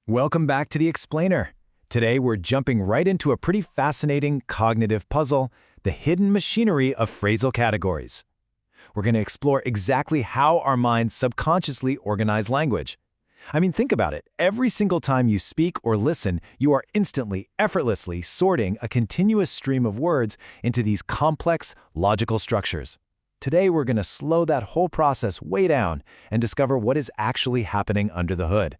Welcome back to The Explainer. Today we're jumping right into a pretty fascinating cognitive puzzle, the hidden machinery of phrasal categories. We're going to explore exactly how our minds subconsciously organize language. I mean, think about it. Every single time you speak or listen, you are instantly, effortlessly sorting a continuous stream of words into these complex, logical structures. Today we're going to slow that whole process way down and discover what is actually happening under the hood.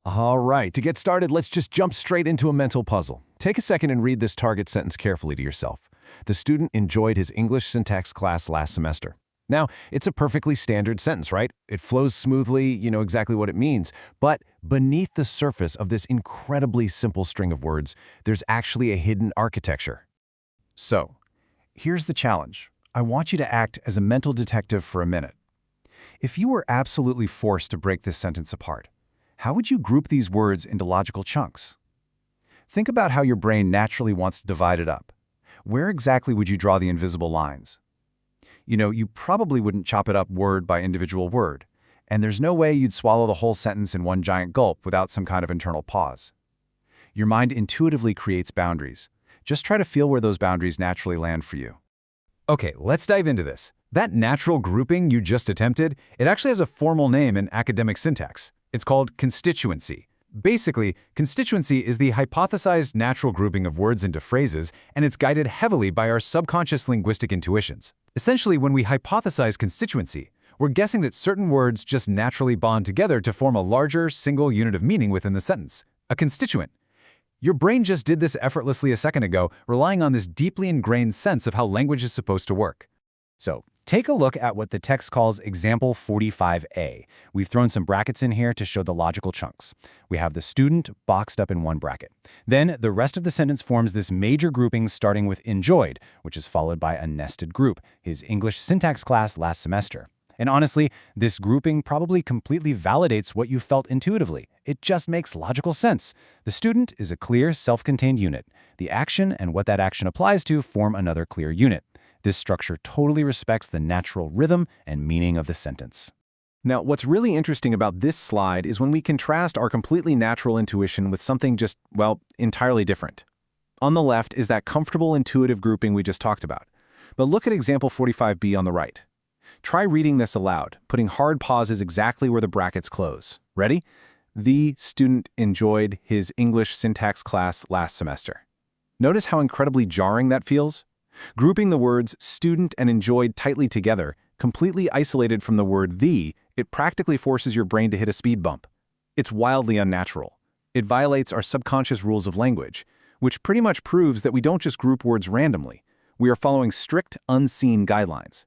All right, to get started, let's just jump straight into a mental puzzle. Take a second and read this target sentence carefully to yourself. The student enjoyed his English syntax class last semester. Now, it's a perfectly standard sentence, right? It flows smoothly, you know exactly what it means. But beneath the surface of this incredibly simple string of words, there's actually a hidden architecture. So, here's the challenge. I want you to act as a mental detective for a minute. If you were absolutely forced to break this sentence apart, how would you group these words into logical chunks? Think about how your brain naturally wants to divide it up. Where exactly would you draw the invisible lines? You probably wouldn't chop it up word by individual word, and there's no way you'd swallow the whole sentence in one giant gulp without some kind of internal pause. Your mind intuitively creates boundaries. Just try to feel where those boundaries naturally land for you. Okay, let's dive into this. That natural grouping you just attempted, it actually has a formal name in academic syntax. It's called constituency. Basically, constituency is the hypothesized natural grouping of words into phrases, and it's guided heavily by our subconscious linguistic intuitions. Essentially, when we hypothesize constituency, we're guessing that certain words just naturally bond together to form a larger, single unit of meaning within the sentence, a constituent. Your brain just did this effortlessly a second ago, relying on this deeply ingrained sense of how language is supposed to work. So, take a look at what the text calls example 45A. We've thrown some brackets in here to show the logical chunks. We have the student boxed up in one bracket. Then the rest of the sentence forms this major grouping starting with enjoyed, which is followed by a nested group, his English syntax class last semester. And honestly, this grouping probably completely validates what you felt intuitively. It just makes logical sense. The student is a clear, self-contained unit. The action and what that action applies to form another clear unit. This structure totally respects the natural rhythm and meaning of the sentence. Now, what's really interesting about this slide is when we contrast our completely natural intuition with something just, well, entirely different. On the left is that comfortable intuitive grouping we just talked about. But look at example 45B on the right. Try reading this aloud, putting hard pauses exactly where the brackets close. Ready? The student enjoyed his English syntax class last semester. Notice how incredibly jarring that feels? Grouping the words student and enjoyed tightly together, completely isolated from the word the, it practically forces your brain to hit a speed bump. It's wildly unnatural. It violates our subconscious rules of language, which pretty much proves that we don't just group words randomly. We are following strict, unseen guidelines.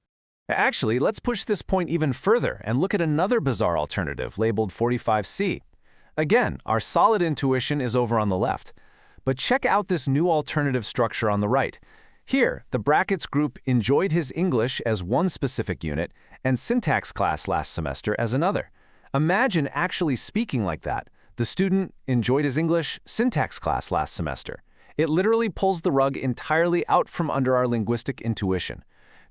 Actually, let's push this point even further and look at another bizarre alternative labeled 45C. Again, our solid intuition is over on the left. But check out this new alternative structure on the right. Here, the brackets group enjoyed his English as one specific unit and syntax class last semester as another. Imagine actually speaking like that. The student enjoyed his English syntax class last semester. It literally pulls the rug entirely out from under our linguistic intuition.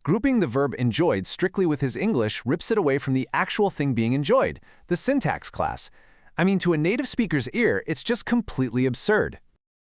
Grouping the verb enjoyed strictly with his English rips it away from the actual thing being enjoyed, the syntax class. I mean, to a native speaker's ear, it's just completely absurd.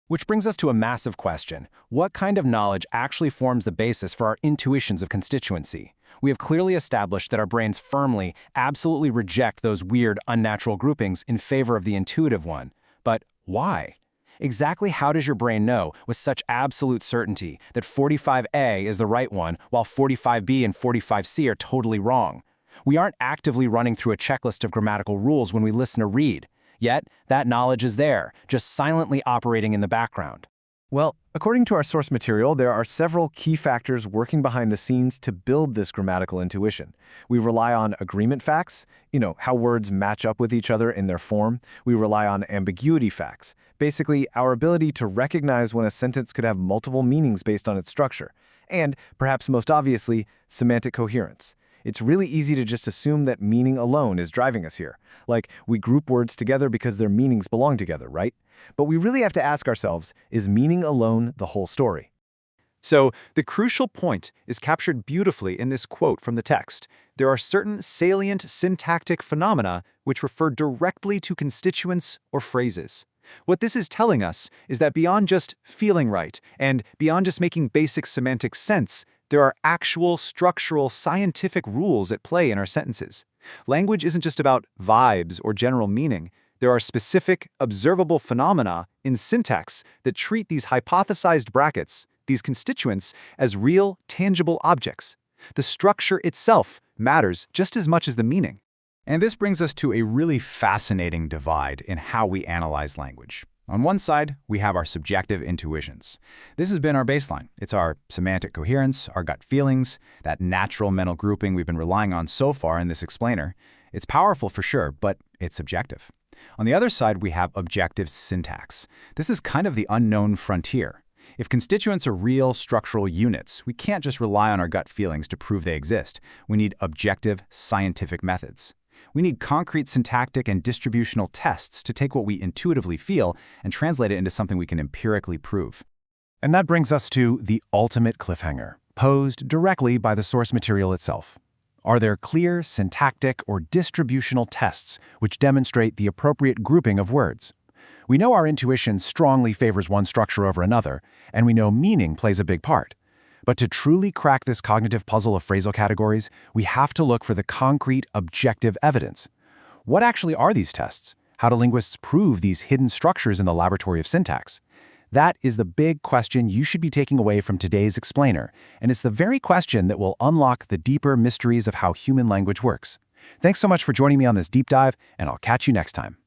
Which brings us to a massive question. What kind of knowledge actually forms the basis for our intuitions of constituency? We have clearly established that our brains firmly, absolutely reject those weird, unnatural groupings in favor of the intuitive one. But why? Exactly how does your brain know with such absolute certainty that 45A is the right one while 45B and 45C are totally wrong? We aren't actively running through a checklist of grammatical rules when we listen or read. Yet, that knowledge is there, just silently operating in the background. Well, according to our source material, there are several key factors working behind the scenes to build this grammatical intuition. We rely on agreement facts, how words match up with each other in their form. We rely on ambiguity facts, basically our ability to recognize when a sentence could have multiple meanings based on its structure. And, perhaps most obviously, semantic coherence. It's really easy to just assume that meaning alone is driving us here. Like, we group words together because their meanings belong together, right? But we really have to ask ourselves, is meaning alone the whole story? So, the crucial point is captured beautifully in this quote from the text. There are certain salient syntactic phenomena which refer directly to constituents or phrases. What this is telling us is that beyond just feeling right and beyond just making basic semantic sense, there are actual structural scientific rules at play in our sentences. Language isn't just about vibes or general meaning. There are specific, observable phenomena in syntax that treat these hypothesized brackets, these constituents, as real, tangible objects. The structure itself matters just as much as the meaning. And this brings us to a really fascinating divide in how we analyze language. On one side, we have our subjective intuitions. This has been our baseline. It's our semantic coherence, our gut feelings, that natural mental grouping we've been relying on so far in this explainer. It's powerful for sure, but it's subjective. On the other side, we have objective syntax. This is kind of the unknown frontier. If constituents are real structural units, we can't just rely on our gut feelings to prove they exist. We need objective scientific methods. We need concrete syntactic and distributional tests to take what we intuitively feel and translate it into something we can empirically prove. And that brings us to the ultimate cliffhanger, posed directly by the source material itself. Are there clear syntactic or distributional tests which demonstrate the appropriate grouping of words? We know our intuition strongly favors one structure over another, and we know meaning plays a big part. But to truly crack this cognitive puzzle of phrasal categories, we have to look for the concrete, objective evidence. What actually are these tests? How do linguists prove these hidden structures in the laboratory of syntax? That is the big question you should be taking away from today's explainer, and it's the very question that will unlock the deeper mysteries of how human language works. Thanks so much for joining me on this deep dive, and I'll catch you next time.